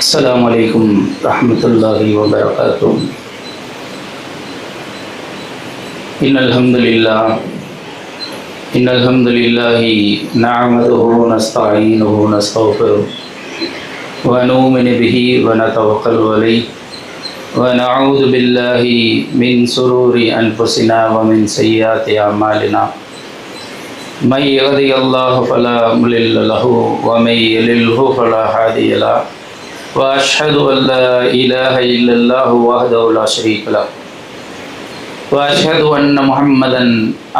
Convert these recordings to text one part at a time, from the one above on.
السلام عليكم ورحمة الله وبركاته. إن الحمد لله نعمده ونستعينه ونستغفره ونؤمن به ونتوكل عليه ونعوذ بالله من شرور أنفسنا ومن سيئات أعمالنا. من يهده الله فلا مضل له ومن يضلل فلا هادي له. وأشهد أن لا إله إلا الله وحده لا شريك له وأشهد أن محمدا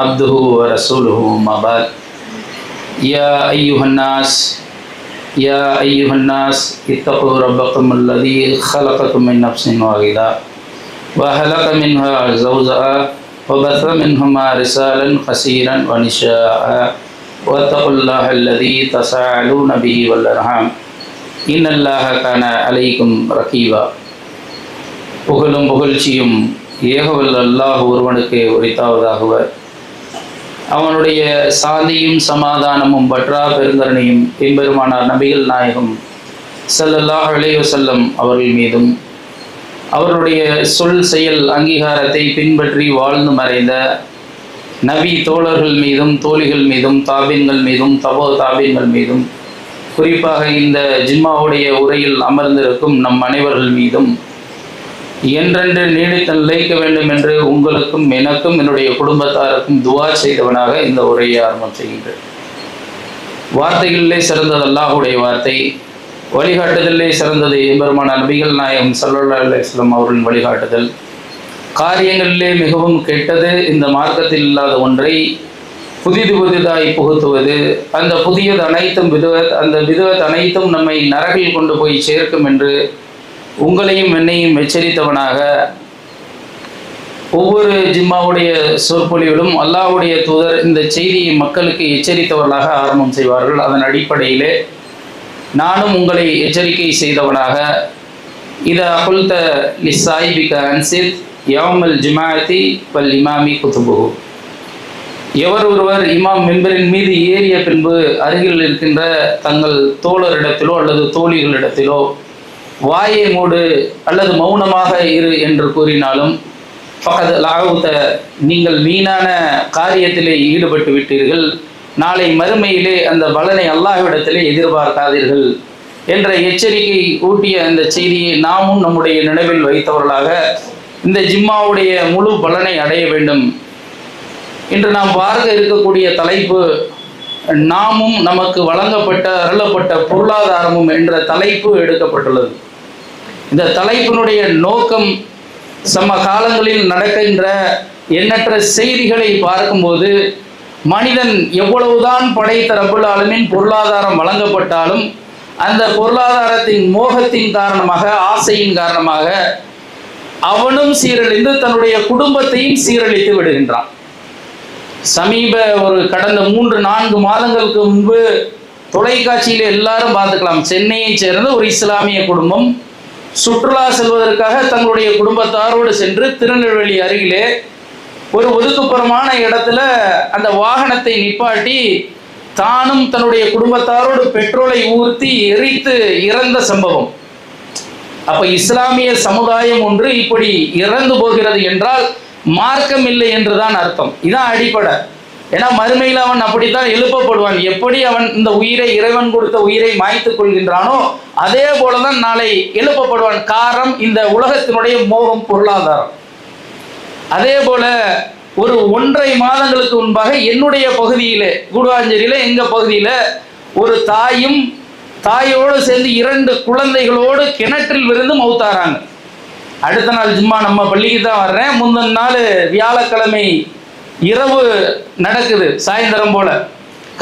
عبده ورسوله. أما بعد. يا أيها الناس اتقوا ربكم الذي خلقكم من نفس واحدة وخلق منها زوجها وبث منهما رجالا كثيرا ونساء واتقوا الله الذي تساءلون به والأرحام إن الله كان عليكم رقيبا. புகழும் புகழ்ச்சியும் ஏகவல்ல அல்லாஹ் ஒருவனுக்கு உரித்தாவதாகுக. அவனுடைய சாந்தியும் சமாதானமும் பற்றா பெருங்கருணையும் எம்பெருமானார் நபிகள் நாயகம் ஸல்லல்லாஹு அலைஹி வஸல்லம் அவர்கள் மீதும் அவருடைய சொல் செயல் அங்கீகாரத்தை பின்பற்றி வாழ்ந்து மறைந்த நபி தோழர்கள் மீதும் தோழிகள் மீதும் தாபீன்கள் மீதும் தபோ தாபீன்கள் மீதும் குறிப்பாக இந்த ஜிம்மாவுடைய உரையில் அமர்ந்திருக்கும் நம் அனைவர்கள் மீதும் என்றென்று நீடித்து நிலைக்க வேண்டும் என்று உங்களுக்கும் எனக்கும் என்னுடைய குடும்பத்தாருக்கும் துவா செய்தவனாக இந்த உரையை ஆரம்பம் செய்கின்றேன். வார்த்தைகளிலே சிறந்தது அல்லாஹுடைய வார்த்தை, வழிகாட்டுதலே சிறந்தது எம்பெருமானார் நபிகள் நாயகம் ஸல்லல்லாஹு அலைஹி வஸல்லம் அவர்களின் வழிகாட்டுதல். காரியங்களிலே மிகவும் கெட்டது இந்த மார்க்கத்தில் இல்லாத ஒன்றை புதிதாய் புகுத்துவது. அந்த புதியது அனைத்தும் அந்த விதவத் அனைத்தும் நம்மை நரகில் கொண்டு போய் சேர்க்கும் என்று உங்களையும் என்னையும் எச்சரித்தவனாக ஒவ்வொரு ஜிம்மாவுடைய சொற்பொழிவிலும் அல்லாஹ்வுடைய தூதர் இந்த செய்தியை மக்களுக்கு எச்சரித்தவர்களாக ஆரம்பம் செய்வார்கள். அதன் அடிப்படையிலே நானும் உங்களை எச்சரிக்கை செய்தவனாக இதா குல்த லிஸ்ஸாயிபிக அன்சித் யௌமல் ஜுமாஅத்தி வல் இமாமி குதுபுஹு. எவர் ஒருவர் இமாம் மெம்பரின் மீது ஏறிய பின்பு அருகில் இருக்கின்ற தங்கள் தோழரிடத்திலோ அல்லது தோழிகளிடத்திலோ வாயை மூடு அல்லது மௌனமாக இரு என்று கூறினாலும் ஃபகத் லஅவுத, நீங்கள் வீணான காரியத்திலே ஈடுபட்டு விட்டீர்கள், நாளை மறுமையிலே அந்த பலனை அல்லாஹ்விடத்திலே எதிர்பார்க்காதீர்கள் என்ற எச்சரிக்கை ஊட்டிய அந்த செய்தியை நாமும் நம்முடைய நினைவில் வைத்தவர்களாக இந்த ஜிம்மாவுடைய முழு பலனை அடைய வேண்டும். இன்று நாம் பார்க்க இருக்கக்கூடிய தலைப்பு நாமும் நமக்கு வழங்கப்பட்ட அருளப்பட்ட பொருளாதாரமும் என்ற தலைப்பு எடுக்கப்பட்டுள்ளது. இந்த தலைப்பினுடைய நோக்கம் சமகாலங்களில் நடக்கின்ற எண்ணற்ற செய்திகளை பார்க்கும்போது மனிதன் எவ்வளவுதான் படைத்த ரப்புல் ஆலமீன் பொருளாதாரம் வழங்கப்பட்டாலும் அந்த பொருளாதாரத்தின் மோகத்தின் காரணமாக, ஆசையின் காரணமாக அவனும் சீரழிந்து தன்னுடைய குடும்பத்தையும் சீரழித்து விடுகின்றான். கடந்த 3-4 மாதங்களுக்கு முன்பு தொலைக்காட்சியில் எல்லாரும் பார்த்துக்கலாம், சென்னையை சேர்ந்த ஒரு இஸ்லாமிய குடும்பம் சுற்றுலா செல்வதற்காக தங்களுடைய குடும்பத்தாரோடு சென்று திருநெல்வேலி அருகிலே ஒரு ஒதுக்குப்புறமான இடத்துல அந்த வாகனத்தை நிப்பாட்டி தானும் தன்னுடைய குடும்பத்தாரோடு பெட்ரோலை ஊற்றி எரித்து இறந்த சம்பவம். அப்ப இஸ்லாமிய சமுதாயம் ஒன்று இப்படி இறந்து போகிறது என்றால் மார்க்கம் இல்லை என்றுதான் அர்த்தம். இதான் அடிப்படை. ஏன்னா மறுமையில் அவன் அப்படித்தான் எழுப்பப்படுவான். எப்படி அவன் இந்த உயிரை, இறைவன் கொடுத்த உயிரை மாய்த்துக் கொள்கின்றானோ அதே போலதான் நாளை எழுப்பப்படுவான். காரணம் இந்த உலகத்தினுடைய மோகம், பொருளாதாரம். அதே போல ஒரு 1.5 மாதங்களுக்கு முன்பாக என்னுடைய பகுதியிலே, கூடுவாஞ்சேரியில எங்க பகுதியில ஒரு தாயோடு சேர்ந்து 2 குழந்தைகளோடு கிணற்றில் விழுந்து மௌத்தாராங்க. அடுத்த நாள் ஜும்மா நம்ம பள்ளிக்கு தான் வர்றேன். முந்தின நாள் வியாழக்கிழமை இரவு நடக்குது, சாயந்தரம் போல.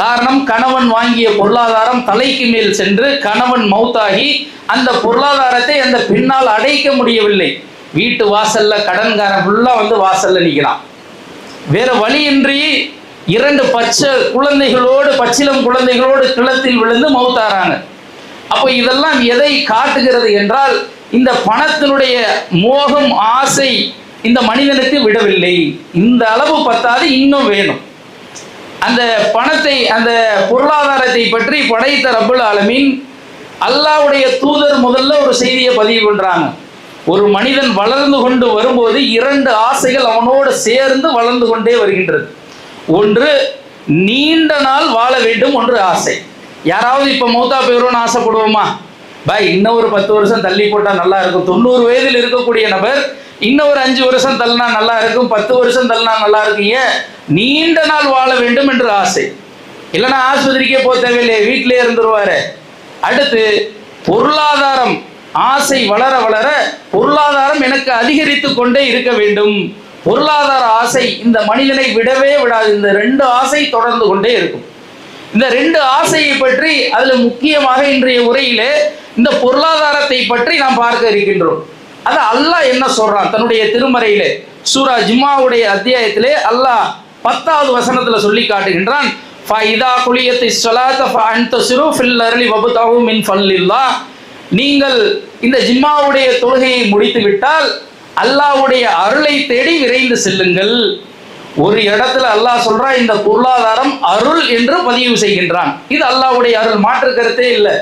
காரணம், கணவன் வாங்கிய பொருளாதாரம் தலைக்கு மேல் சென்று கணவன் மௌத்தாகி அந்த பொருளாதாரத்தை அந்த பெண்ணால் அடைக்க முடியவில்லை. வீட்டு வாசல்ல கடன்காரன் ஃபுல்லா வந்து வாசல்ல நிற்கிறான். வேற வழியின்றி 2 பச்சிலம் குழந்தைகளோடு கிளத்தில் விழுந்து மௌத்தாராங்க. அப்போ இதெல்லாம் எதை காட்டுகிறது என்றால் இந்த பணத்தினுடைய மோகம், ஆசை இந்த மனிதனுக்கு விடவில்லை. இந்த அளவு பத்தாது, இன்னும் வேணும். அந்த பணத்தை, அந்த பொருளாதாரத்தை பற்றி படைத்த ரப்புல் ஆலமீன் அல்லாஹ்வுடைய தூதர் முதல்ல ஒரு செய்தியை பதிவு பண்றாங்க. ஒரு மனிதன் வளர்ந்து கொண்டு வரும்போது 2 ஆசைகள் அவனோடு சேர்ந்து வளர்ந்து கொண்டே வருகின்றது. ஒன்று, நீண்ட நாள் வாழ வேண்டும். ஒன்று ஆசை. யாராவது இப்ப மௌத்தா போயிடும்னு ஆசைப்படுவோமா? பாய் இன்னும் ஒரு 10 வருஷம் தள்ளி போட்டா நல்லா இருக்கும். 90 வயதில் இருக்கக்கூடிய நபர் இன்னும் ஒரு 5 வருஷம் தள்ளினா நல்லா இருக்கும், 10 வருஷம் தள்ளினா நல்லா இருக்கும். ஏன்? நீண்ட நாள் வாழ வேண்டும் என்று ஆசை. இல்லைன்னா ஆஸ்பத்திரிக்கே போக தேவையில்லை, வீட்டிலே இருந்துருவாரு. அடுத்து பொருளாதாரம். ஆசை வளர வளர பொருளாதாரம் எனக்கு அதிகரித்து கொண்டே இருக்க வேண்டும். பொருளாதார ஆசை இந்த மனிதனை விடவே விடாது. இந்த 2 ஆசை தொடர்ந்து கொண்டே இருக்கும். இந்த 2 ஆசையை பற்றி அதுல முக்கியமாக இன்றைய உரையிலே இந்த பொருளாதாரத்தை பற்றி நாம் பார்க்க இருக்கின்றோம். அது அல்லாஹ் என்ன சொல்றான் தன்னுடைய திருமறையிலே? சூரா ஜும்மாவுடைய அத்தியாயத்திலே அல்லாஹ் 10வது வசனத்துல சொல்லி காட்டுகின்றான். ஃபைதா குலியத்தி ஸலாத ஃபஅன்தஸிரு ஃபில் அர்லி வப்தஹு மின் ஃபல்லில்லாஹ். நீங்கள் இந்த ஜும்மாவுடைய தொழுகையை முடித்து விட்டால் அல்லாஹ்வுடைய அருளை தேடி விரைந்து செல்லுங்கள். ஒரு இடத்துல அல்லாஹ் சொல்றான், இந்த பொருளாதாரம் அருள் என்று பதிவு செய்கின்றான். இது அல்லாஹ்வுடைய அருள், மாற்று கருத்தே இல்லை.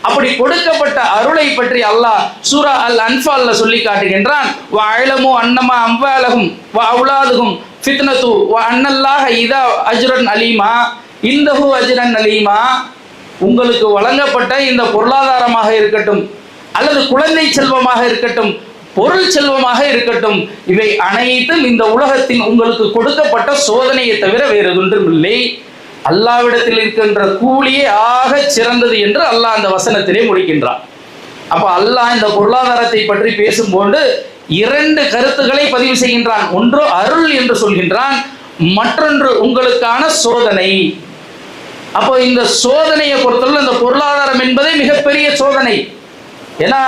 அப்படி கொடுக்கப்பட்ட அருளை பற்றி அல்லாஹ் சூரா அல் அன்ஃபால்ல சொல்லி காட்டுகின்றான். வஅலமு அன்னமா அம்வாலஹும் வஅவுலாதுஹும் ஃபித்னது வஅன்னல்லாஹ இதா அஜ்ரன் அலீமா இந்தஹு அஜ்ரன் அலீமா. உங்களுக்கு வழங்கப்பட்ட இந்த பொருளாதாரமாக இருக்கட்டும், அல்லது குழந்தை செல்வமாக இருக்கட்டும், பொருள் செல்வமாக இருக்கட்டும், இவை அனைத்தும் இந்த உலகத்தின் உங்களுக்கு கொடுக்கப்பட்ட சோதனையை தவிர வேறு ஒன்றும் இல்லை. அல்லாஹ்விடத்தில் இருக்கின்ற கூலியே ஆக சிறந்தது என்று அல்லாஹ் அந்த வசனத்திலே முடிக்கின்றான். அப்ப அல்லாஹ் இந்த பொருளாதாரத்தை பற்றி பேசும்போது 2 கருத்துக்களை பதிவு செய்கின்றான். ஒன்று அருள் என்று சொல்கின்றான், மற்றொன்று உங்களுக்கான சோதனை. அப்போ இந்த சோதனையை பொறுத்தவரை இந்த பொருளாதாரம் என்பதே மிகப்பெரிய சோதனை. ஏன்னா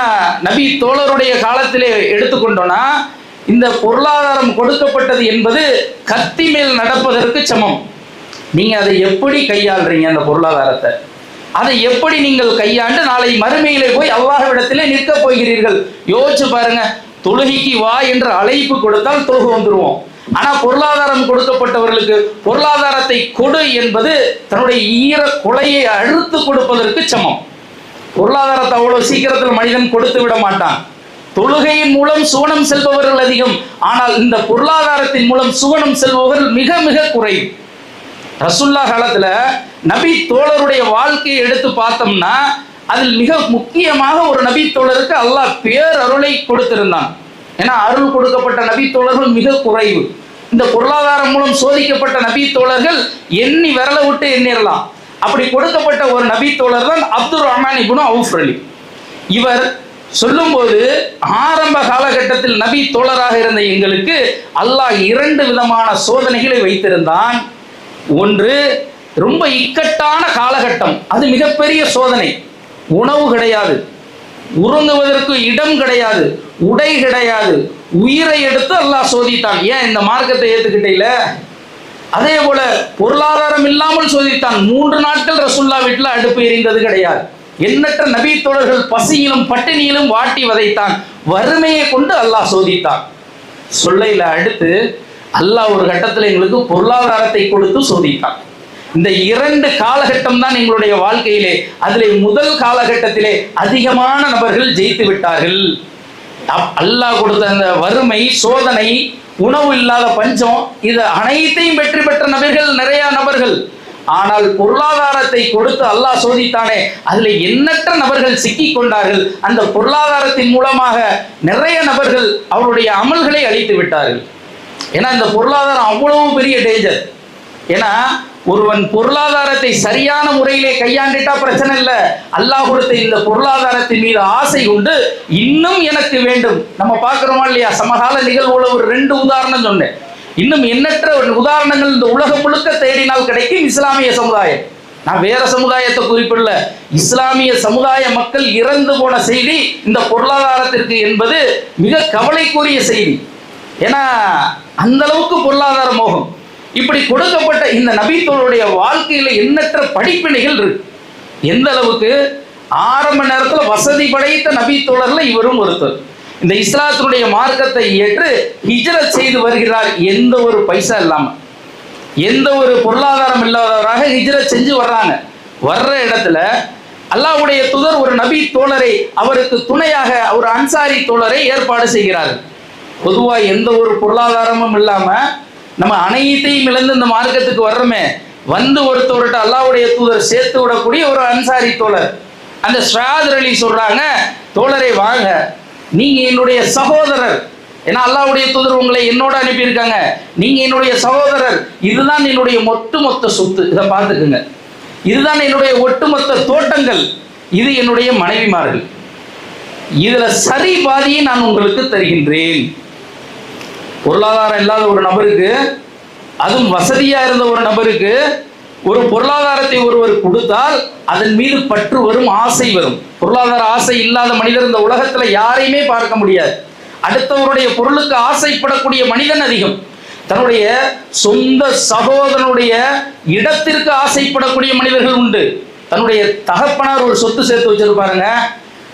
நபி தோழருடைய காலத்திலே எடுத்துக்கொண்டோம்னா இந்த பொருளாதாரம் கொடுக்கப்பட்டது என்பது கத்தி மேல் நடப்பதற்கு சமம். நீங்க அதை எப்படி கையாளுறீங்க? அந்த பொருளாதாரத்தை அதை எப்படி நீங்கள் கையாண்டு நாளை மறுமையிலே போய் அல்லாஹ்விடத்திலே நிற்க போகிறீர்கள்? யோசிச்சு பாருங்க. தொழுகைக்கு வா என்ற அழைப்பு கொடுத்தால் தொழுகை வந்துருவோம். ஆனா பொருளாதாரம் கொடுக்கப்பட்டவர்களுக்கு பொருளாதாரத்தை கொடு என்பது தன்னுடைய ஈர கொலையை அழுத்து கொடுப்பதற்கு சமம். பொருளாதாரத்தை அவ்வளவு சீக்கிரத்தில் மனிதன் கொடுத்து விட மாட்டான். தொழுகையின் மூலம் சுவனம் செல்பவர்கள் அதிகம், ஆனால் இந்த பொருளாதாரத்தின் மூலம் சுவனம் செல்பவர்கள் மிக மிக குறைவு. ரசூலுல்லாஹ் காலத்துல நபி தோழருடைய வாழ்க்கையை எடுத்து பார்த்தோம்னா அதில் மிக முக்கியமாக ஒரு நபி தோழருக்கு அல்லாஹ் பேரருளை கொடுத்திருந்தான். ஏன்னா அருள் கொடுக்கப்பட்ட நபி தோழர்கள் மிக குறைவு. இந்த பொருளாதாரம் மூலம் சோதிக்கப்பட்ட நபி தோழர்கள் எண்ணி விரல விட்டு எண்ணிடலாம். அப்படி கொடுக்கப்பட்ட ஒரு நபி தோழர் தான் அப்துர் ரஹ்மான் இப்னு அவுஃப் அலி. இவர் சொல்லும்போது ஆரம்ப காலகட்டத்தில் நபி தோழராக இருந்த எங்களுக்கு அல்லாஹ் 2 விதமான சோதனைகளை வைத்திருந்தான். ஒன்று, ரொம்ப இக்கட்டான காலகட்டம், அது மிகப்பெரிய சோதனை. உணவு கிடையாது, உறங்குவதற்கு இடம் கிடையாது, உடை கிடையாது, உயிரை எடுத்து அல்லாஹ் சோதித்தான். ஏன்? இந்த மார்க்கத்தை ஏத்துக்கிட்டேல. அதே போல பொருளாதாரம் இல்லாமல் சோதித்தான். 3 நாட்கள் ரசூலுல்லாஹ் வீட்டில் அடுப்பு எரிந்தது கிடையாது. எண்ணற்ற நபி தோழர்கள் பசியிலும் பட்டினியிலும் வாட்டி வதைத்தான். வறுமையை கொண்டு அல்லாஹ் சோதித்தான். சொல்லையில அடுத்து அல்லாஹ் ஒரு கட்டத்தில் எங்களுக்கு பொருளாதாரத்தை கொடுத்து சோதித்தான். இந்த 2 காலகட்டம் தான் எங்களுடைய வாழ்க்கையிலே. அதிலே முதல் காலகட்டத்திலே அதிகமான நபர்கள் ஜெயித்து விட்டார்கள். அல்லாஹ் கொடுத்த அந்த வறுமை, சோதனை, உணவு இல்லாத பஞ்சம், இது அனைத்தையும் வெற்றி பெற்ற நபர்கள் நிறைய நபர்கள். ஆனால் பொருளாதாரத்தை கொடுத்து அல்லாஹ் சோதித்தானே, அதுல எண்ணற்ற நபர்கள் சிக்கிக் கொண்டார்கள். அந்த பொருளாதாரத்தின் மூலமாக நிறைய நபர்கள் அவருடைய அமல்களை அழித்து விட்டார்கள். ஏன்னா இந்த பொருளாதாரம் அவ்வளவு பெரிய டேஞ்சர். ஏன்னா ஒருவன் பொருளாதாரத்தை சரியான முறையிலே கையாண்டிட்டா பிரச்சனை இல்லை. அல்லாஹ் கொடுத்த இந்த பொருளாதாரத்தின் மீது ஆசை உண்டு, இன்னும் எனக்கு வேண்டும். நம்ம பார்க்கிறோமா இல்லையா? சமகால நிகழ்வுல ஒரு 2 உதாரணம் சொன்னேன். இன்னும் எண்ணற்ற உதாரணங்கள் இந்த உலகம் முழுக்க தேடினால் கிடைக்கும். இஸ்லாமிய சமுதாயம், நான் வேற சமுதாயத்தை குறிப்பிடல, இஸ்லாமிய சமுதாய மக்கள் இறந்து போன செய்தி இந்த பொருளாதாரத்திற்கு என்பது மிக கவலைக்குரிய செய்தி. ஏன்னா அந்த அளவுக்கு பொருளாதார மோகம். இப்படி கொடுக்கப்பட்ட இந்த நபித்தோருடைய வாழ்க்கையில எண்ணற்ற படிப்பினைகள் இருக்கு. எந்த அளவுக்கு? ஆரம்ப நேரத்தில் வசதி படைத்த நபித்தோழர்ல இவரும் ஒருத்தர். இந்த இஸ்லாத்தினுடைய மார்க்கத்தை ஏற்று ஹிஜ்ரத் செய்து வருகிறார். எந்த ஒரு பைசா இல்லாம, எந்த ஒரு பொருளாதாரம் இல்லாதவராக ஹிஜ்ரத் செஞ்சு வர்றாங்க. வர்ற இடத்துல அல்லாஹ்வுடைய தூதர் ஒரு நபி தோழரை, அவருக்கு துணையாக ஒரு அன்சாரி தோழரை ஏற்பாடு செய்கிறார். பொதுவா எந்த ஒரு பொருளாதாரமும் இல்லாம நம்ம அனைத்தையும் இழந்து இந்த மார்க்கத்துக்கு வர்றோமே, வந்து ஒருத்தவர்கிட்ட அல்லாஹ்வுடைய தூதர் சேர்த்து விடக்கூடிய ஒரு அன்சாரி தோழர். அந்த ஷாதர் அலி சொல்றாங்க, தோழரை வாங்க, நீங்க என்னுடைய சகோதரர், ஏன்னா அல்லாஹ்வுடைய தூதர் உங்களை என்னோட அனுப்பியிருக்காங்க, நீங்க என்னுடைய சகோதரர், இதுதான் என்னுடைய ஒட்டுமொத்த சொத்து, இதை பார்த்துக்குங்க, இதுதான் என்னுடைய ஒட்டுமொத்த தோட்டங்கள், இது என்னுடைய மனைவிமார்கள், இதுல சரி பாதியை நான் உங்களுக்கு தருகின்றேன். பொருளாதாரம் இல்லாத ஒரு நபருக்கு, அதுவும் வசதியா இருந்த ஒரு நபருக்கு ஒரு பொருளாதாரத்தை ஒருவர் கொடுத்தால் அதன் மீது பற்று வரும், ஆசை வரும். பொருளாதார ஆசை இல்லாத மனிதர் இந்த உலகத்துல யாரையுமே பார்க்க முடியாது. அடுத்தவருடைய பொருளுக்கு ஆசைப்படக்கூடிய மனிதன் அதிகம். தன்னுடைய சொந்த சகோதரனுடைய இடத்திற்கு ஆசைப்படக்கூடிய மனிதர்கள் உண்டு. தன்னுடைய தகப்பனார் ஒரு சொத்து சேர்த்து வச்சிருப்பாருங்க,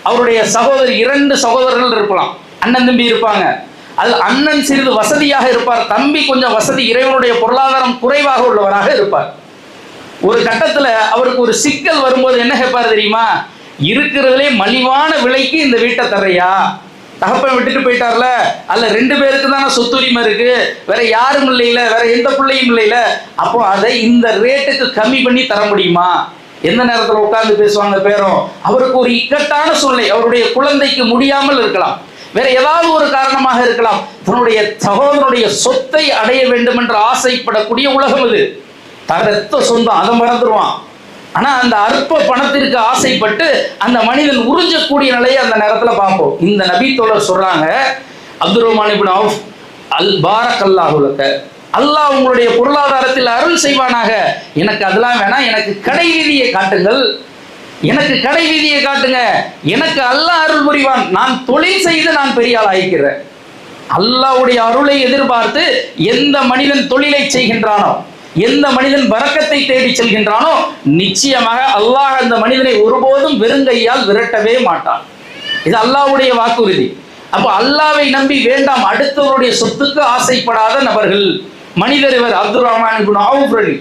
அவருடைய சகோதரி, 2 சகோதரர்கள் இருக்கலாம், அண்ணன் தம்பி இருப்பாங்க. அது அண்ணன் சிறிது வசதியாக இருப்பார், தம்பி கொஞ்சம் வசதி, இறைவனுடைய பொருளாதாரம் குறைவாக உள்ளவராக இருப்பார். ஒரு கட்டத்துல அவருக்கு ஒரு சிக்கல் வரும்போது என்ன கேட்பாரு தெரியுமா? இருக்கிறதுலே மலிவான விலைக்கு இந்த வீட்டை தர்றையா? தகப்பன் விட்டுட்டு போயிட்டார்ல, அல்ல 2 பேருக்கு தானே சொத்துரிமை இருக்கு, வேற யாரும் இல்லையில, வேற எந்த பிள்ளையும் இல்லையில, அப்போ அதை இந்த ரேட்டுக்கு கம்மி பண்ணி தர முடியுமா? எந்த நேரத்தில் உட்கார்ந்து பேசுவாங்க பேரும். அவருக்கு ஒரு இக்கட்டான சூழ்நிலை, அவருடைய குழந்தைக்கு முடியாமல் இருக்கலாம், வேற ஏதாவது ஒரு காரணமாக இருக்கலாம், தன்னுடைய சகோதரனுடைய சொத்தை அடைய வேண்டும் என்று ஆசைப்படக்கூடிய உலகம் இது. தரத்த சொந்தம், அதை மறந்துடுவான். ஆனா அந்த அற்ப பணத்திற்கு ஆசைப்பட்டு அந்த மனிதன் உறிஞ்சக்கூடிய நிலையை அந்த நேரத்துல பார்ப்போம். இந்த நபி தோழர் சொல்றாங்க, அப்துர் ரஹ்மான் இப்னு அவுஃப், அல் பாரக்கல்லாஹு லக, அல்லாஹ் உங்களுடைய பொருளாதாரத்தில் அருள் செய்வானாக, எனக்கு அதெல்லாம் வேணாம், எனக்கு கடை வீதியை காட்டுங்கள், எனக்கு கடை வீதியை காட்டுங்க, எனக்கு அல்லாஹ் அருள் புரிவான், நான் தொழில் செய்து நான் பெரிய ஆள் ஆகிக்கிறேன். அல்லாஹ்வுடைய அருளை எதிர்பார்த்து எந்த மனிதன் தொழிலை செய்கின்றானோ, எந்த மனிதன் பரக்கத்தை தேடி செல்கின்றானோ, நிச்சயமாக அல்லாஹ் அந்த மனிதனை ஒருபோதும் வெறுங்கையால் விரட்டவே மாட்டான். இது அல்லாஹ்வுடைய வாக்குறுதி. அப்போ அல்லாஹ்வை நம்பி வேண்டாம் அடுத்தவருடைய சொத்துக்கு ஆசைப்படாத நபர்கள் மனிதர் இவர் அப்துர் ரஹ்மான் இப்னு அவுஃப் அலி.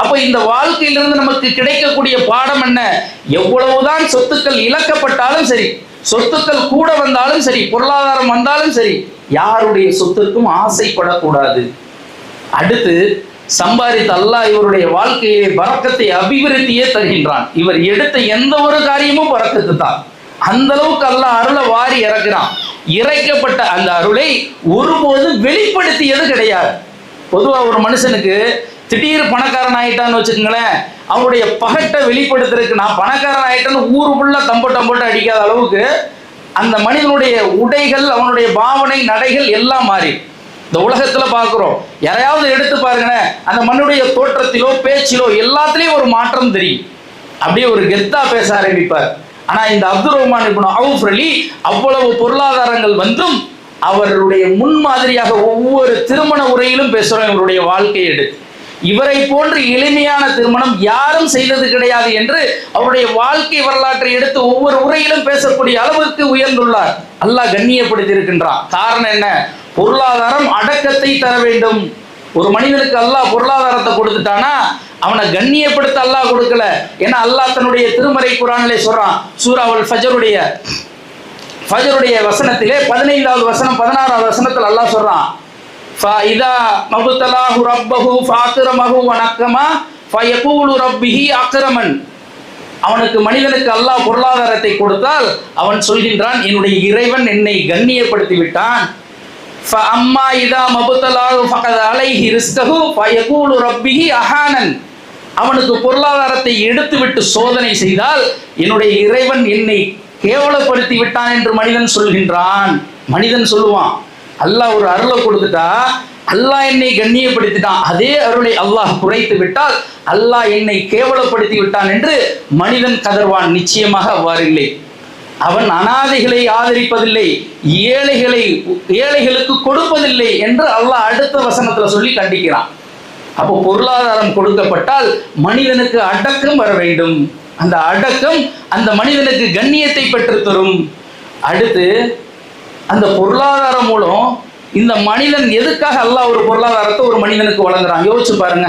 அப்போ இந்த வாழ்க்கையிலிருந்து நமக்கு கிடைக்கக்கூடிய பாடம் என்ன? எவ்வளவுதான் சொத்துக்கள் இழக்கப்பட்டாலும் சரி, சொத்துக்கள் கூட வந்தாலும் சரி, பொருளாதாரம் வந்தாலும் சரி, யாருடைய சொத்துக்கும் ஆசைப்படக்கூடாது. அடுத்து சம்பாதித்த அல்லாஹ் இவருடைய வாழ்க்கையை பரக்கத்தை அபிவிருத்தியே தருகின்றான். இவர் எடுத்த எந்த ஒரு காரியமும் பரக்கத்து தான். அந்த அளவுக்கு அல்லாஹ் அருளை வாரி இறக்குறான். இறைக்கப்பட்ட அந்த அருளை ஒருபோதும் வெளிப்படுத்தியது கிடையாது. பொதுவாக ஒரு மனுஷனுக்கு திடீர் பணக்காரன் ஆயிட்டான்னு வச்சுக்கோங்களேன், அவனுடைய பகட்டை வெளிப்படுத்துறதுக்கு நான் பணக்காரன் ஆயிட்டேன்னு ஊருக்குள்ள தம்பட்டம் போட்டு அடிக்காத அளவுக்கு அந்த மனிதனுடைய உடைகள், அவனுடைய பாவனை, நடைகள் எல்லாம் மாறி இந்த உலகத்துல பார்க்கிறோம். யாரையாவது எடுத்து பாருங்களேன், அந்த மண்ணுடைய தோற்றத்திலோ பேச்சிலோ எல்லாத்துலேயும் ஒரு மாற்றம் தெரியும். அப்படியே ஒரு கெத்தா பேச ஆரம்பிப்பார். ஆனா இந்த அப்துர் ரஹ்மான் இப்னு அவுஃப் அலி அவ்வளவு பொருளாதாரங்கள் வந்தும் அவருடைய முன்மாதிரியாக ஒவ்வொரு திருமண உரையிலும் பேசுறோம் இவருடைய வாழ்க்கையை எடுத்து. இவரை போன்று எளிமையான திருமணம் யாரும் செய்தது கிடையாது என்று அவருடைய வாழ்க்கை வரலாற்றை எடுத்து ஒவ்வொரு உரையிலும் பேசக்கூடிய அளவுக்கு உயர்ந்துள்ளார். அல்லாஹ் கண்ணியப்படுத்தி இருக்கின்றான். காரணம் என்ன? பொருளாதாரம் அடக்கத்தை தர வேண்டும். ஒரு மனிதனுக்கு அல்லாஹ் பொருளாதாரத்தை கொடுத்துட்டானா அவனை கண்ணியப்படுத்த அல்லாஹ் கொடுக்கல. ஏன்னா அல்லாஹ் தன்னுடைய திருமறை குர்ஆனிலே சொல்றான், சூராவுல் ஃபஜருடைய வசனத்திலே 15வது வசனம் 16வது வசனத்தில் அல்லாஹ் சொல்றான், ஃபஇதா மப்தலாஹு ரப்பஹு ஃபஅக்ரமஹு வனக்கமா ஃபயகூலு ரப்பிஹி அக்ரமன். அவனுக்கு மனிதனுக்கு அல்லாஹ் பொருளாதாரத்தை கொடுத்தால் அவன் சொல்கின்றான், என்னுடைய இறைவன் என்னை கண்ணியப்படுத்தி விட்டான். ஃபஅம்மா இதா மப்தலாஹு ஃபகத் அலைஹி ரிஸ்கஹு ஃபயகூலு ரப்பிஹி அஹானன். அவனுக்கு பொருளாதாரத்தை எடுத்துவிட்டு சோதனை செய்தால் என்னுடைய இறைவன் என்னை கேவலப்படுத்தி விட்டான் என்று மனிதன் சொல்கின்றான். மனிதன் சொல்லுவான், அல்லாஹ் ஒரு அருளை கொடுத்துட்டா அல்லாஹ் என்னை கண்ணியப்படுத்திட்டான், அதே அருளை அல்லாஹ் குறைத்து விட்டால் அல்லாஹ் என்னை கேவலப்படுத்தி விட்டான் என்று மனிதன் கதர்வான். நிச்சயமாக அவ்வாறு இல்லை. அவன் அனாதைகளை ஆதரிப்பதில்லை, ஏழைகளுக்கு கொடுப்பதில்லை என்று அல்லாஹ் அடுத்த வசனத்துல சொல்லி கண்டிக்கிறான். அப்போ பொருளாதாரம் கொடுக்கப்பட்டால் மனிதனுக்கு அடக்கம் வர வேண்டும். அந்த அடக்கம் அந்த மனிதனுக்கு கண்ணியத்தை பெற்று தரும். அடுத்து அந்த பொருளாதாரம் மூலம் இந்த மனிதன் எதுக்காக அல்லாஹ் ஒரு பொருளாதாரத்தை ஒரு மனிதனுக்கு வழங்குறான்? யோசிச்சு பாருங்க.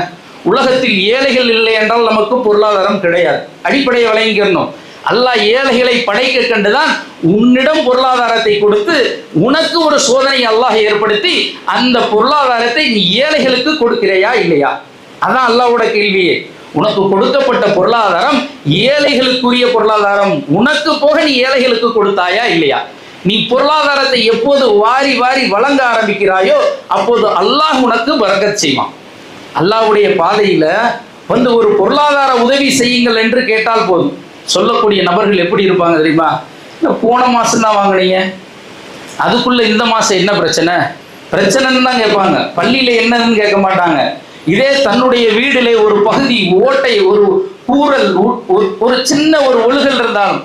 உலகத்தில் ஏழைகள் இல்லை என்றால் நமக்கு பொருளாதாரம் கிடையாது. அடிப்படையை வழங்கிக்கணும். அல்லாஹ் ஏழைகளை படைக்க கண்டுதான் உன்னிடம் பொருளாதாரத்தை கொடுத்து உனக்கு ஒரு சோதனை அல்லாஹ் ஏற்படுத்தி அந்த பொருளாதாரத்தை நீ ஏழைகளுக்கு கொடுக்கிறையா இல்லையா? அதான் அல்லாஹ்வோட கேள்வியே. உனக்கு கொடுக்கப்பட்ட பொருளாதாரம் ஏழைகளுக்குரிய பொருளாதாரம், உனக்கு போக நீ ஏழைகளுக்கு கொடுத்தாயா இல்லையா? நீ பொருளாதாரத்தை எப்போது வாரி வாரி வழங்க ஆரம்பிக்கிறாயோ அப்போது அல்லாஹ் உனக்கு பரக்கத் செய்வான். அல்லாஹ்வுடைய பாதையில வந்து ஒரு பொருளாதார உதவி செய்யுங்கள் என்று கேட்டால் போதும். சொல்லக்கூடிய நபர்கள் எப்படி இருப்பாங்க தெரியுமா? போன மாசம் தான் வாங்கினீங்க, அதுக்குள்ள இந்த மாசம் என்ன பிரச்சனைன்னு தான் கேட்பாங்க. பள்ளியில என்னன்னு கேட்க மாட்டாங்க. இதே தன்னுடைய வீட்டிலே ஒரு பகுதி ஓட்டை, ஒரு கூறல், ஒரு சின்ன ஒரு ஒழுகல் இருந்தாலும்,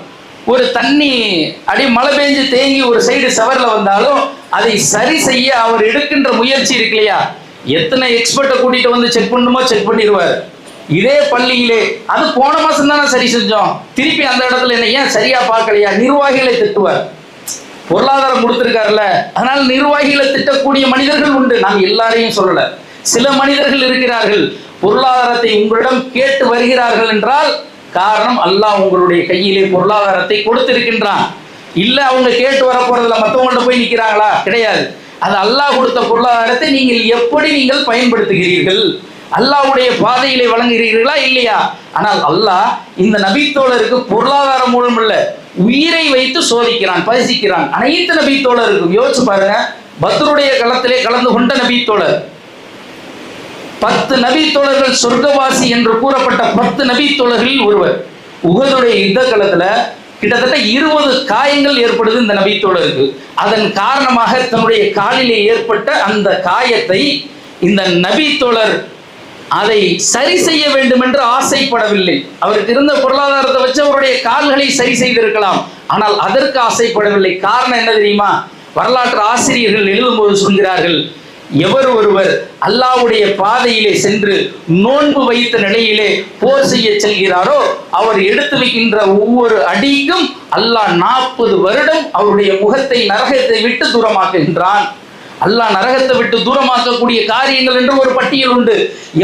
ஒரு தண்ணி அடி மழை பெஞ்சு தேங்கி ஒரு சைடு சவர்ல வந்தாலும் அதை சரி செய்ய அவர் எடுக்கின்ற முயற்சி இருக்கு இல்லையா? எத்தனை எக்ஸ்பர்ட்டை கூட்டிட்டு வந்து செக் பண்ணுமோ செக் பண்ணிடுவார். இதே பள்ளியிலே அது போன மாசம் தானே சரி செஞ்சோம், திருப்பி அந்த இடத்துல என்ன ஏன் சரியா பார்க்கலையா, நிர்வாகிகளை திட்டுவார். பொருளாதாரம் கொடுத்திருக்காருல்ல, அதனால நிர்வாகிகளை திட்டக்கூடிய மனிதர்கள் உண்டு. நாம் எல்லாரையும் சொல்லல, சில மனிதர்கள் இருக்கிறார்கள். பொருளாதாரத்தை உங்களிடம் கேட்டு வருகிறார்கள் என்றால் காரணம் அல்லாஹ் உங்களுடைய கையிலே பொருளாதாரத்தை கொடுத்திருக்கின்றான். இல்ல அவங்க கேட்டு வர போறதுல மற்றவங்கள்ட்ட போய் நிற்கிறாங்களா? கிடையாது. அது அல்லாஹ் கொடுத்த பொருளாதாரத்தை நீங்கள் பயன்படுத்துகிறீர்கள், அல்லாஹ்வுடைய பாதையிலே வழங்குகிறீர்களா இல்லையா? ஆனால் அல்லாஹ் இந்த நபித்தோழருக்கு பொருளாதாரம் மூலம் இல்ல, உயிரை வைத்து சோதிக்கிறான், பரிசிக்கிறான். அனைத்து நபித்தோழருக்கும் யோசிச்சு பாருங்க. பத்ருடைய களத்திலே கலந்து கொண்ட நபித்தோழர், 10 நபித்தோழர்கள் சொர்க்கவாசி என்று கூறப்பட்ட 10 நபித்தோழர்களில் ஒருவர். உஹதுடைய யுத்த களத்துல கிட்டத்தட்ட 20 காயங்கள் ஏற்படுது இந்த நபித்தோழருக்கு. அதன் காரணமாக தன்னுடைய காலிலே ஏற்பட்ட அந்த காயத்தை இந்த நபித்தோழர் அதை சரி செய்ய வேண்டும் என்று ஆசைப்படவில்லை. அவருக்கு இருந்த பொருளாதாரத்தை வச்சு அவருடைய கால்களை சரி செய்திருக்கலாம், ஆனால் அதற்கு ஆசைப்படவில்லை. காரணம் என்ன தெரியுமா? வரலாற்று ஆசிரியர்கள் எழுதும்போது சொல்கிறார்கள், எவர் ஒருவர் அல்லாஹ்வுடைய பாதையிலே சென்று நோன்பு வைத்த நிலையிலே போர் செய்ய செல்கிறாரோ அவர் எடுத்து வைக்கின்ற ஒவ்வொரு அடிக்கும் அல்லாஹ் 40 வருடம் அவருடைய முகத்தை நரகத்தை விட்டு தூரமாக்குகின்றான். அல்லாஹ் நரகத்தை விட்டு தூரமாக்கக்கூடிய காரியங்கள் என்று ஒரு பட்டியல் உண்டு.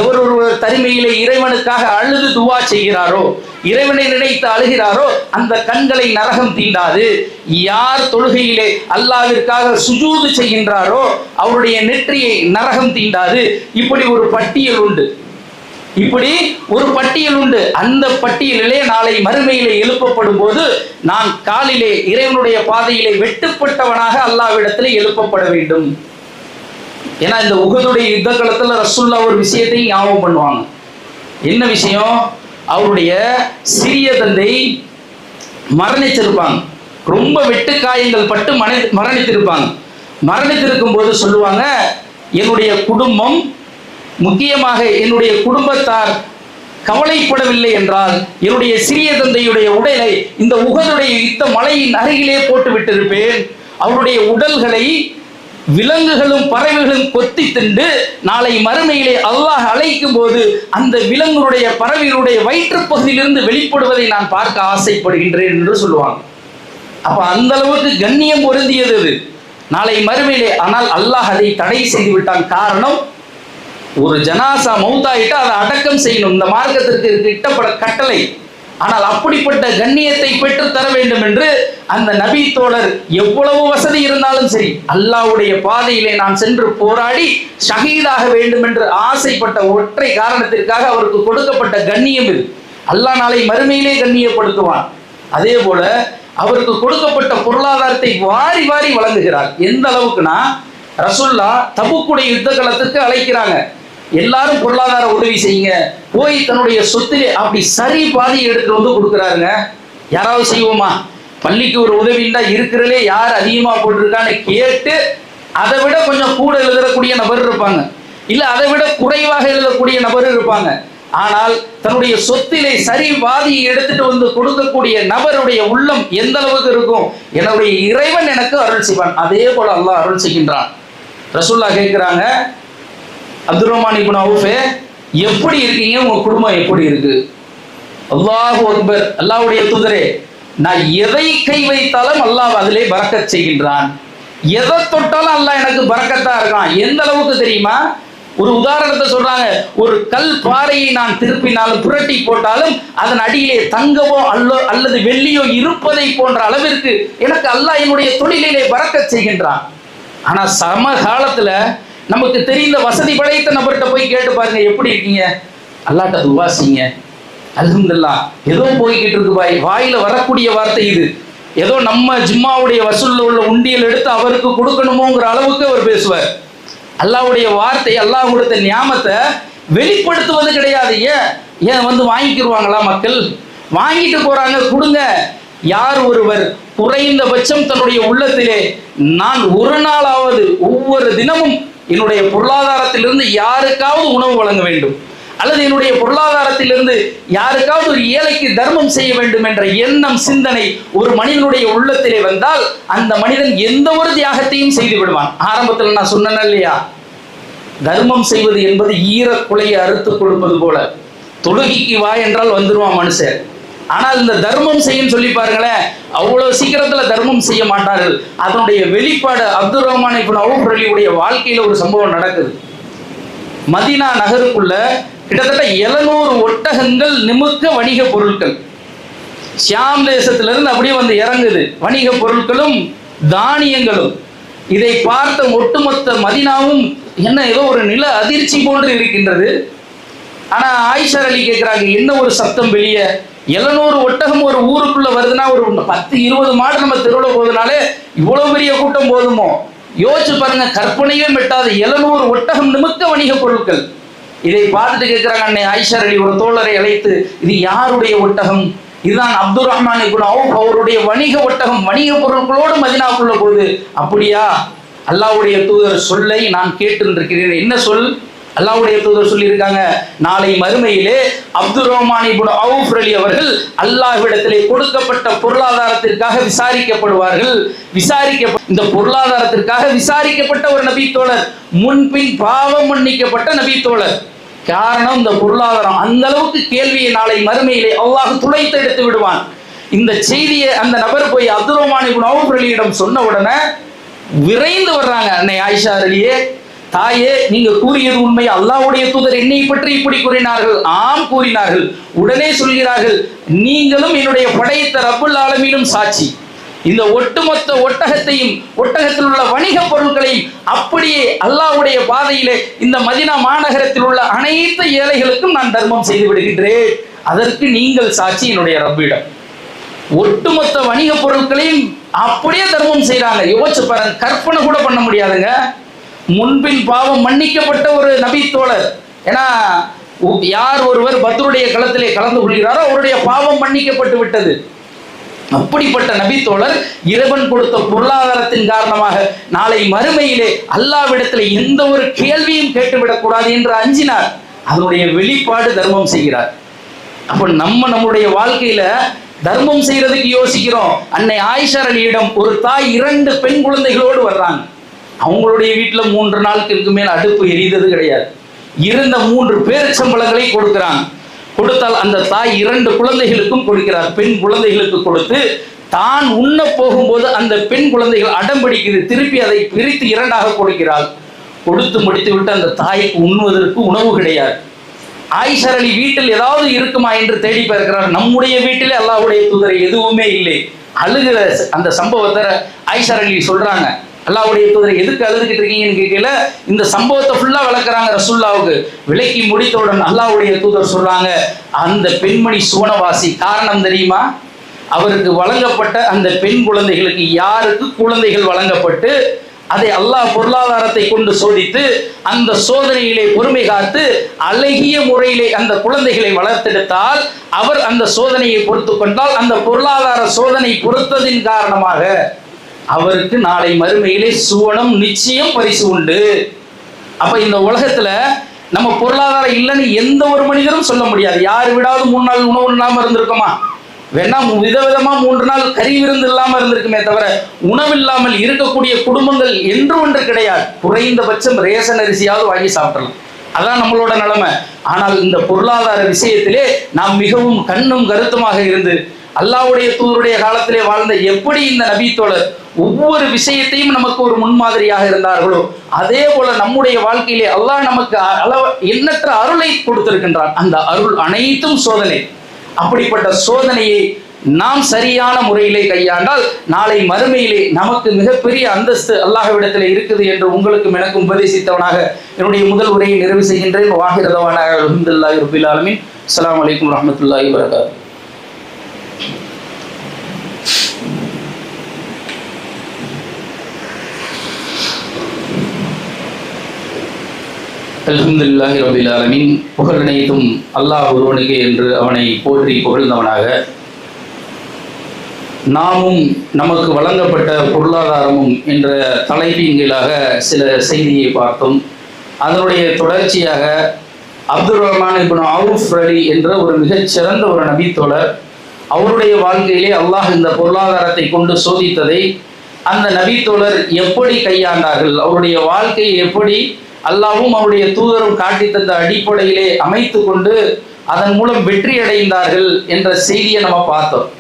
எவர் ஒருவர் தனிமையிலே இறைவனுக்காக அழுது துவா செய்கிறாரோ, இறைவனை நினைத்து அழுகிறாரோ அந்த கண்களை நரகம் தீண்டாது. யார் தொழுகையிலே அல்லாஹ்விற்காக சுஜூது செய்கின்றாரோ அவருடைய நெற்றியை நரகம் தீண்டாது. இப்படி ஒரு பட்டியல் உண்டு. அந்த பட்டியலிலே நாளை மறுமையிலே எழுப்பப்படும் போது நான் காலிலே இறைவனுடைய பாதையிலே வெட்டுப்பட்டவனாக அல்லாஹ்விடத்திலே எழுப்பப்பட வேண்டும். ஏன்னா இந்த உஹதுடைய யுத்த காலத்துல ரசூலுல்லாஹ் ஒரு விஷயத்தை ஞாபகம் பண்ணுவாங்க. என்ன விஷயம்? அவருடைய சிறிய தந்தை மரணிச்சிருப்பாங்க, ரொம்ப வெட்டுக்காயங்கள் பட்டு மரணித்திருப்பாங்க. மரணித்திருக்கும் போது சொல்லுவாங்க, என்னுடைய குடும்பம், முக்கியமாக என்னுடைய குடும்பத்தார் கவலைப்படவில்லை என்றால் என்னுடைய சிறிய தந்தையுடைய உடலை இந்த உஹதுடைய யுத்த மலையின் அருகிலே போட்டு விட்டிருப்பேன். அவருடைய உடல்களை விலங்குகளும் பறவைகளும் கொத்தி தின்று நாளை மறுமையிலே அல்லாஹ் அழைக்கும் போது அந்த விலங்குடைய பறவைகளுடைய வயிற்று பகுதியிலிருந்து வெளிப்படுவதை நான் பார்க்க ஆசைப்படுகின்றேன் என்று சொல்லுவாங்க. அப்ப அந்த அளவுக்கு கண்ணியம் பொருந்தியது அது நாளை மறுமையிலே. ஆனால் அல்லாஹ் அதை தடை செய்து விட்டான். காரணம், ஒரு ஜனாசா மௌத்தாயிட்டா அதை அடக்கம் செய்யணும், இந்த மார்க்கத்திற்கு இட்டப்பட கட்டளை. ஆனால் அப்படிப்பட்ட கண்ணியத்தை பெற்று தர வேண்டும் என்று அந்த நபி தோழர் எவ்வளவு வசதி இருந்தாலும் சரி அல்லாஹ்வுடைய பாதையிலே நான் சென்று போராடி ஷஹீதாக வேண்டும் என்று ஆசைப்பட்ட ஒற்றை காரணத்திற்காக அவருக்கு கொடுக்கப்பட்ட கண்ணியம் இது. அல்லாஹ் நாளை மறுமையிலே கண்ணியப்படுத்துவான். அதே போல அவருக்கு கொடுக்கப்பட்ட பொருளாதாரத்தை வாரி வாரி வழங்குகிறார். எந்த அளவுக்குனா ரசூலுல்லாஹ் தபூக்குடைய யுத்த களத்துக்கு அழைக்கிறாங்க, எல்லாரும் பொருளாதார உதவி செய்யுங்க, போய் தன்னுடைய சொத்திலே அப்படி சரி பாதி எடுத்துட்டு வந்து கொடுக்குறாருங்க. யாராவது செய்வோமா? பள்ளிக்கு ஒரு உதவிண்டா இருக்கிறதுலே யார் அதிகமா போட்டிருக்கான்னு கேட்டு அதை விட கொஞ்சம் கூட எழுதக்கூடிய நபர் இருப்பாங்க, இல்ல அதை விட குறைவாக எழுதக்கூடிய நபர் இருப்பாங்க. ஆனால் தன்னுடைய சொத்திலே சரி பாதியை எடுத்துட்டு வந்து கொடுக்கக்கூடிய நபருடைய உள்ளம் எந்த அளவுக்கு இருக்கும்? என்னுடைய இறைவன் எனக்கு அருள் செய்வான். அதே போல அல்லாஹ் அருள் செய்கின்றான். ரசூலுல்லாஹ் கேட்கிறாங்க, அப்துர் ரஹ்மான் இப்னு அவுஃப், எப்படி இருக்கீங்க, உங்க குடும்பம் எப்படி இருக்கு? அல்லாஹு அக்பர், அல்லாஹ்வுடைய தூதரே, நான் எதை கை வைத்தாலும் அல்லாஹ் அதிலே பரக்கத் செய்கின்றான், எதை தொட்டாலும் அல்லாஹ் எனக்கு பரக்கத்தா இருக்கான். எந்த அளவுக்கு தெரியுமா? ஒரு உதாரணத்தை சொல்றாங்க, ஒரு கல் பாறையை நான் திருப்பினாலும் புரட்டி போட்டாலும் அதன் அடியிலே தங்கமோ அல்லது வெள்ளியோ இருப்பதை போன்ற அளவிற்கு எனக்கு அல்லாஹ் என்னுடைய தொழிலிலே பறக்கச் செய்கின்றான். ஆனா சமகாலத்துல நமக்கு தெரிந்த வசதி படைத்த நபர்கிட்ட போய் கேட்டு பாருங்க, எப்படி இருக்கீங்க, அல்லாஹ்ட்ட துஆ செய்யுங்க, அல்ஹம்துலில்லாஹ் ஏதோ போய்கிட்டு இருக்கு பாய். வாயில வரக்கூடிய வார்த்தை இது. ஏதோ நம்ம ஜும்மாவுடைய வசூல்ல உள்ள உண்டியல் எடுத்து அவருக்கு கொடுக்கணுமோங்கிற அளவுக்கு அவர் பேசுவார். அல்லாஹ்வுடைய வார்த்தை, அல்லாஹ் கொடுத்த நியாமத்தை வெளிப்படுத்துவது கிடையாது. ஏன் வந்து வாங்கிக்கிடுவாங்களா மக்கள்? வாங்கிட்டு போறாங்க, கொடுங்க. யார் ஒருவர் குறைந்தபட்சம் தன்னுடைய உள்ளத்திலே நான் ஒரு நாளாவது ஒவ்வொரு தினமும் என்னுடைய பொருளாதாரத்திலிருந்து யாருக்காவது உணவு வழங்க வேண்டும், அல்லது என்னுடைய பொருளாதாரத்திலிருந்து யாருக்காவது ஒரு ஏழைக்கு தர்மம் செய்ய வேண்டும் என்ற எண்ணம், சிந்தனை ஒரு மனிதனுடைய உள்ளத்திலே வந்தால் அந்த மனிதன் எந்த ஒரு தியாகத்தையும் செய்து விடுவான். ஆரம்பத்தில் நான் சொன்னேன் இல்லையா, தர்மம் செய்வது என்பது ஈரக்குலையை அறுத்து கொடுப்பது போல. தொழுகைக்கு வா என்றால் வந்துருவான் மனுஷன். ஆனால் இந்த தர்மம் செய்யும் சொல்லி பாருங்களேன், அவ்வளவு சீக்கிரத்துல தர்மம் செய்ய மாட்டார்கள். அதனுடைய வெளிப்பாடு அப்துல் ரஹ்மான் இப்னு அவுஃப் ரலியுடைய வாழ்க்கையில ஒரு சம்பவம் நடக்குது. மதீனா நகருக்குள்ள கிட்டத்தட்ட 700 ஒட்டகங்கள் நிமிக்க வணிக பொருட்கள் ஷியாம் தேசத்திலிருந்து அப்படியே வந்து இறங்குது, வணிக பொருட்களும் தானியங்களும். இதை பார்த்த ஒட்டுமொத்த மதீனாவும் என்ன ஏதோ ஒரு நில அதிர்ச்சி போன்று இருக்கின்றது. ஆனா ஆயிஷா அலி கேட்கிறாங்க, என்ன ஒரு சத்தம் வெளியே? 700 ஒட்டகம் ஒரு ஊருக்குள்ள வருதுன்னா ஒரு 10-20 மாடு நம்ம தெருவுல போகுதுனாலே இவ்வளவு பெரிய கூட்டம் போதுமோ? யோசிச்சு பாருங்க, கற்பனையே மெட்டாது 700 ஒட்டகம் நிமிக்க வணிக பொருட்கள். இதை பார்த்துட்டு கேட்கிறாங்க அன்னை ஆயிஷா அலி ஒரு தோழரை அழைத்து, இது யாருடைய ஒட்டகம்? இதுதான் அப்துல் ரஹ்மான் இப்னு அவுஃப் அவருடைய வணிக ஒட்டகம், வணிக பொருட்களோடு மதீனாவுக்குள்ள போகுது. அப்படியா? அல்லாஹ்வுடைய தூதர் சொல்லை நான் கேட்டிருக்கிறேன். என்ன சொல்? அல்லாஹ்வுடைய தூதர் சொல்லியிருக்காங்க, நாளை மறுமையிலே அப்துல் ரஹ்மான் இப்னு அவுஃப் ரலி அவர்கள் அல்லாஹ்விடத்திலே கொடுக்கப்பட்ட பொருளாதாரத்திற்காக விசாரிக்கப்படுவார்கள். இந்த பொருளாதாரத்திற்காக விசாரிக்கப்பட்ட ஒரு நபி தோழர், முன்பின் பாவம் மன்னிக்கப்பட்ட நபி தோழர். காரணம், இந்த பொருளாதாரம். அந்த அளவுக்கு கேள்வியை நாளை மறுமையிலே அல்லாஹ் துளைத்து எடுத்து விடுவான். இந்த செய்தியை அந்த நபர் போய் அப்துல் ரஹ்மான் இப்னு அவுஃப் ரலியிடம் சொன்ன உடனே விரைந்து வர்றாங்க, அன்னை ஆயிஷா ரலியே, தாயே நீங்க கூறியது உண்மை, அல்லாஹ்வுடைய தூதர் என்னை பற்றி இப்படி கூறினார்கள். ஆம் கூறினார்கள். உடனே சொல்கிறார்கள், நீங்களும் என்னுடைய படைத்த ரப்புல் ஆலமீனும் சாட்சி. இந்த ஒட்டுமொத்த ஒட்டகத்தையும் ஒட்டகத்தில் உள்ள வணிக பொருட்களையும் அப்படியே அல்லாஹ்வுடைய பாதையிலே இந்த மதீனா மாநகரத்தில் உள்ள அனைத்து ஏழைகளுக்கும் நான் தர்மம் செய்து விடுகின்றேன். அதற்கு நீங்கள் சாட்சி என்னுடைய ரப்பிடம். ஒட்டுமொத்த வணிக பொருட்களையும் அப்படியே தர்மம் செய்யறாங்க. யோசிச்சு பாருங்க, கற்பனை கூட பண்ண முடியாதுங்க. முன்பின் பாவம் மன்னிக்கப்பட்ட ஒரு நபி தோழர். ஏன்னா யார் ஒருவர் பத்ருடைய களத்திலே கலந்து கொள்கிறாரோ அவருடைய பாவம் மன்னிக்கப்பட்டு விட்டது. அப்படிப்பட்ட நபி தோழர் இறைவன் கொடுத்த பொருளாதாரத்தின் காரணமாக நாளை மறுமையிலே அல்லாஹ்விடத்தில் எந்த ஒரு கேள்வியும் கேட்டுவிடக்கூடாது என்று அஞ்சினார். அதனுடைய வெளிப்பாடு தர்மம் செய்கிறார். அப்ப நம்முடைய வாழ்க்கையில தர்மம் செய்யறதுக்கு யோசிக்கிறோம். அன்னை ஆயிஷா அலியிடம் ஒரு தாய் 2 பெண் குழந்தைகளோடு வர்றாங்க. அவங்களுடைய வீட்டுல 3 நாளுக்கு மேல் அடுப்பு எரிந்தது கிடையாது. இருந்த 3 பேரிச்சம்பழங்களை கொடுக்கிறாங்க. கொடுத்தால் அந்த தாய் 2 குழந்தைகளுக்கும் கொடுக்கிறார். பெண் குழந்தைகளுக்கு கொடுத்து தான் உண்ண போகும்போது அந்த பெண் குழந்தைகள் அடம் பிடிக்குது. திருப்பி அதை பிரித்து 2ஆக கொடுக்கிறாள். கொடுத்து முடித்து விட்டு அந்த தாய்க்கு உண்ணுவதற்கு உணவு கிடையாது. ஆயிஷா அலி வீட்டில் ஏதாவது இருக்குமா என்று தேடி பார்க்கிறார். நம்முடைய வீட்டிலே அல்லாஹ்வுடைய தூதர் எதுவுமே இல்லை. அழுகிற அந்த சம்பவத்தை ஆயிஷா அலி சொல்றாங்க, அல்லாஹ்வுடைய தூதர் எதுக்கு அழுதுகிட்டு இருக்கீங்கன்னு கேட்கல. இந்த சம்பவத்தை ஃபுல்லா விளக்குறாங்க ரசூலுல்லாஹ்வுக்கு. விளக்கி முடித்தவுடன் அல்லாஹ்வுடைய தூதர் சொல்றாங்க, அந்த பெண்மணி சுவனவாசி. காரணம் தெரியுமா? அவருக்கு வழங்கப்பட்ட அந்த பெண் குழந்தைகளுக்கு யாருக்கு குழந்தைகள் வழங்கப்பட்டு அதை அல்லாஹ் பொருளாதாரத்தை கொண்டு சோதித்து அந்த சோதனையிலே பொறுமை காத்து அழகிய முறையிலே அந்த குழந்தைகளை வளர்த்தெடுத்தால் அவர் அந்த சோதனையை பொறுத்து கொண்டால் அந்த பொருளாதார சோதனை பொறுத்ததின் காரணமாக அவருக்கு நாளை மறுமையிலே சுவனம் நிச்சயம் பரிசு உண்டு. அப்ப இந்த உலகத்துல நம்ம பொருளாதாரம் இல்லைன்னு எந்த ஒரு மனிதரும் சொல்ல முடியாது. யார் விடாவது 3 நாள் உணவு இல்லாம இருந்திருக்குமா? வேணா விதவிதமா 3 நாள் கறி விருந்து இல்லாம இருந்திருக்குமே தவிர உணவில்லாமல் இருக்கக்கூடிய குடும்பங்கள் என்று ஒன்று கிடையாது. குறைந்தபட்சம் ரேஷன் அரிசியாவது வாங்கி சாப்பிடலாம். அதான் நம்மளோட நிலைமை. ஆனால் இந்த பொருளாதார விஷயத்திலே நாம் மிகவும் கண்ணும் கருத்துமாக இருந்து அல்லாஹ்வுடைய தூதருடைய காலத்திலே வாழ்ந்த எப்படி இந்த நபி தோழர் ஒவ்வொரு விஷயத்தையும் நமக்கு ஒரு முன்மாதிரியாக இருந்தார்களோ அதே போல நம்முடைய வாழ்க்கையிலே அல்லாஹ் நமக்கு எண்ணற்ற அருளை கொடுத்திருக்கின்றான். அந்த அருள் அனைத்தும் சோதனை. அப்படிப்பட்ட சோதனையை நாம் சரியான முறையிலே கையாண்டால் நாளை மறுமையிலே நமக்கு மிகப்பெரிய அந்தஸ்து அல்லாஹ்விடத்தில் இருக்குது என்று உங்களுக்கும் எனக்கும் உபதேசித்தவனாக என்னுடைய முதல் உரையை நிறைவு செய்கின்றேன். வாஹிரதவான அல்ஹம்துலில்லாஹி ரப்பில் ஆலமீன். அஸ்ஸலாமு அலைக்கும் வரஹ்மத்துல்லாஹி வபரகாத்துஹு. அல்ஹம்துலில்லாஹி ரப்பில் ஆலமீன். புகழ் அனைத்தும் அல்லாஹ் ஒருவனுக்கே என்று அவனை போற்றி புகழ்ந்தவனாக நாமும் நமக்கு வழங்கப்பட்ட பொருளாதாரமும் என்ற தலைப்பின் கீழாக சில செய்தியை பார்த்தோம். அதனுடைய தொடர்ச்சியாக அப்துர் ரஹ்மான் இப்னு அவுஃப் அலி என்ற ஒரு மிகச்சிறந்த ஒரு நபித்தோழர், அவருடைய வாழ்க்கையிலே அல்லாஹ் இந்த பொருளாதாரத்தை கொண்டு சோதித்ததை அந்த நபித்தோழர் எப்படி கையாண்டார்கள், அவருடைய வாழ்க்கையை எப்படி அல்லாஹ்வும் அவருடைய தூதரும் காட்டி தந்த அடிப்படையிலே அமைத்து கொண்டு அதன் மூலம் வெற்றி அடைந்தார்கள் என்ற செய்தியை நம்ம பார்த்தோம்.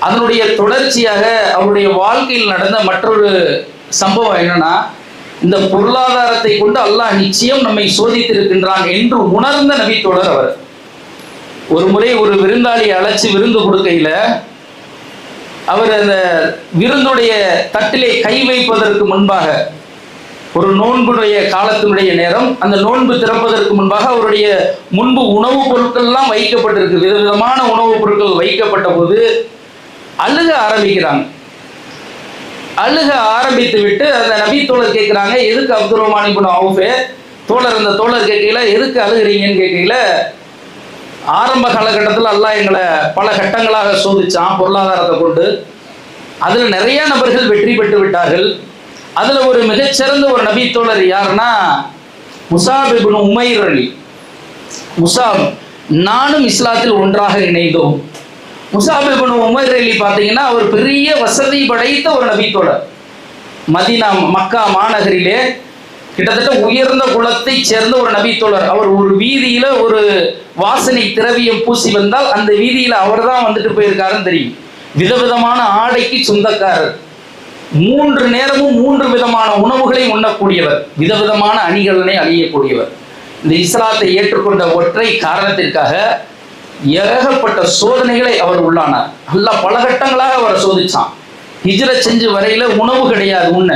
அதனுடைய தொடர்ச்சியாக அவருடைய வாழ்க்கையில் நடந்த மற்றொரு சம்பவம் என்னன்னா, இந்த பொருளாதாரத்தை கொண்டு அல்லாஹ் நிச்சயம் நம்மை சோதித்திருக்கின்றான் என்று உணர்ந்த நபித்தோழர் அவர். ஒரு முறை ஒரு விருந்தாளி அழைச்சி விருந்து கொடுக்கையில அவர் அந்த விருந்துடைய தட்டிலே கை வைப்பதற்கு முன்பாக, ஒரு நோன்புடைய காலத்தினுடைய நேரம், அந்த நோன்பு திறப்பதற்கு முன்பாக அவருடைய முன்பு உணவுப் பொருட்கள் எல்லாம் வைக்கப்பட்டிருக்கு, விதவிதமான உணவுப் பொருட்கள் வைக்கப்பட்ட போது அழுக ஆரம்பிக்கிறாங்க. அழுக ஆரம்பித்து விட்டு அந்த நபித்தோழர் கேட்குறாங்க, எதுக்கு அப்துர் ரஹ்மான் இப்னு அவுஃபே தோழர்? அந்த தோழர் கேட்கல, எதுக்கு அழுகிறீங்கன்னு கேட்கல, ஆரம்ப காலகட்டத்தில் அல்லாஹ் எங்களை பல கட்டங்களாக சோதிச்சான் பொருளாதாரத்தை கொண்டு. அதில் நிறைய நபர்கள் வெற்றி பெற்று விட்டார்கள். அதில் ஒரு மிகச்சிறந்த ஒரு நபித்தோழர் யாருன்னா முஸாப் இப்னு உமைர் அலி. முஸாப் நானும் இஸ்லாத்தில் ஒன்றாக இணைந்தோம். முஸாப் இப்னு உமைர் அலி பார்த்தீங்கன்னா அவர் பெரிய வசதி படைத்த ஒரு நபித்தோழர். மதீனா மக்கா மாநகரிலே கிட்டத்தட்ட உயர்ந்த குலத்தை சேர்ந்த ஒரு நபித்தோழர். அவர் ஒரு வீதியில ஒரு வாசனை திரவியம் பூசி வந்தால் அந்த வீதியில அவர் தான் வந்துட்டு போயிருக்காருன்னு தெரியும். விதவிதமான ஆடைக்கு சொந்தக்காரர், 3 நேரமும் 3 விதமான உணவுகளை உண்ணக்கூடியவர், விதவிதமான அணிகளை அணியக்கூடியவர். இந்த இஸ்லாத்தை ஏற்றுக்கொண்ட ஒற்றை காரணத்திற்காக ஏகப்பட்ட சோதனைகளை அவர் உள்ளானார். அல்லாஹ் பல கட்டங்களாக அவரை சோதிச்சான். ஹிஜ்ரத் செஞ்சு வரையில உணவு கிடையாது உண்ண.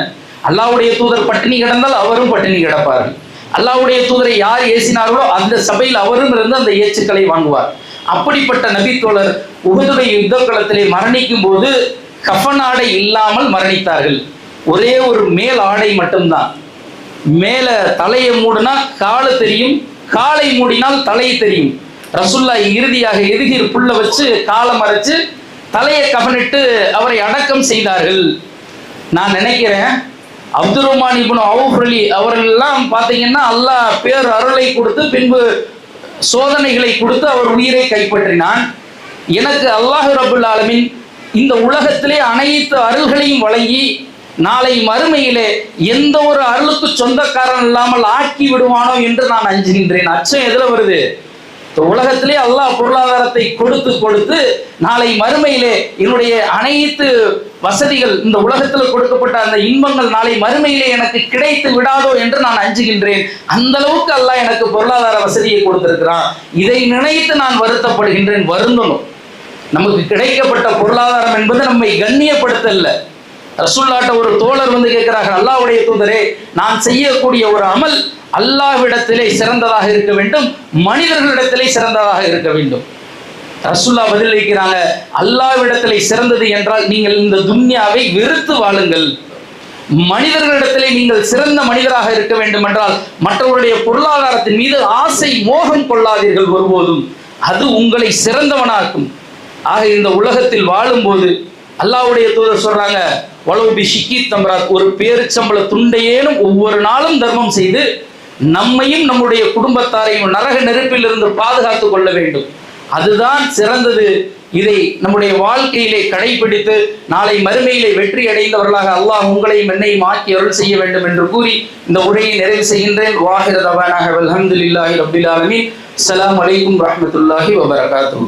அல்லாஹ்வுடைய தூதர் பட்டினி கிடந்தால் அவரும் பட்டினி கிடப்பார்கள். அல்லாஹ்வுடைய தூதரை யார் ஏசினார்களோ அந்த சபையில் அவரும் இருந்து அந்த ஏச்சுக்களை வாங்குவார். அப்படிப்பட்ட நபித்தோழர் உஹதுடைய யுத்த களத்திலே மரணிக்கும் போது கஃபன் ஆடை இல்லாமல் மரணித்தார்கள். ஒரே ஒரு மேல் ஆடை மட்டும்தான். மேல தலையை மூடினா காலு தெரியும், காலை மூடினால் தலை தெரியும். ரசூல்லா இறுதியாக எதுகிர் புல்ல வச்சு காலை மறைச்சு தலையை கஃனிட்டு அவரை அடக்கம் செய்தார்கள். நான் நினைக்கிறேன் அப்துர் ரஹ்மான் இப்னு அவுஃப் அலி அவர்களெல்லாம் பார்த்தீங்கன்னா அல்லாஹ் பேர் அருளை கொடுத்து பின்பு சோதனைகளை கொடுத்து அவர் உயிரை கைப்பற்றினான். எனக்கு அல்லாஹ் ரப்புல் ஆலமீன் இந்த உலகத்திலே அனைத்து அருள்களையும் வழங்கி நாளை மறுமையிலே எந்த ஒரு அருளுக்கு சொந்தக்காரன் இல்லாமல் ஆக்கி விடுவானோ என்று நான் அஞ்சுகின்றேன். அச்சம் எதுல வருது? உலகத்திலே அல்லாஹ் பொருளாதாரத்தை கொடுத்து கொடுத்து நாளை மறுமையிலே என்னுடைய அனைத்து வசதிகள், இந்த உலகத்தில் கொடுக்கப்பட்ட அந்த இன்பங்கள் நாளை மறுமையிலே எனக்கு கிடைத்து விடாதோ என்று நான் அஞ்சுகின்றேன். அந்த அளவுக்கு அல்லாஹ் எனக்கு பொருளாதார வசதியை கொடுத்திருக்கிறான். இதை நினைத்து நான் வருத்தப்படுகின்றேன். வருந்தணும். நமக்கு கிடைக்கப்பட்ட பொருளாதாரம் என்பது நம்மை கண்ணியப்படுத்தல்ல. ரசூலுல்லாஹ்ட்ட ஒரு தோழர் வந்து கேட்கிறார்கள், அல்லாஹ்வுடைய தூதரே, நான் செய்யக்கூடிய ஒரு அமல் அல்லாஹ்விடத்திலே சிறந்ததாக இருக்க வேண்டும், மனிதர்களிடத்திலே சிறந்ததாக இருக்க வேண்டும். ரசூலுல்லாஹ் பதில் வைக்கிறாங்க, அல்லாஹ்விடத்திலே சிறந்தது என்றால் நீங்கள் இந்த துன்யாவை வெறுத்து வாழுங்கள். மனிதர்களிடத்திலே நீங்கள் சிறந்த மனிதராக இருக்க வேண்டும் என்றால் மற்றவருடைய பொருளாதாரத்தின் மீது ஆசை மோகம் கொள்ளாதீர்கள் ஒருபோதும். அது உங்களை சிறந்தவனாக்கும். ஆக இந்த உலகத்தில் வாழும்போது அல்லாஹ்வுடைய தூதர் சொல்றாங்க, வலோபி ஷிக்கி தம்ராத், ஒரு பேரிச்சம்பள துண்டையேனும் ஒவ்வொரு நாளும் தர்மம் செய்து நம்மையும் நம்முடைய குடும்பத்தாரையும் நரக நெருப்பில் இருந்து பாதுகாத்துக் கொள்ள வேண்டும். அதுதான் சிறந்தது. இதை நம்முடைய வாழ்க்கையிலே கடைபிடித்து நாளை மறுமையிலே வெற்றி அடைந்தவர்களாக அல்லாஹ் உங்களையும் என்னையும் ஆக்கி அருள் செய்ய வேண்டும் என்று கூறி இந்த உரையை நிறைவு செய்கின்றேன். வாஹிர தவானாக அல்ஹம்துலில்லாஹி ரப்பில் ஆலமீன். அஸ்ஸலாமு அலைக்கும் வரஹ்மத்துல்லாஹி வபரகாத்துஹு.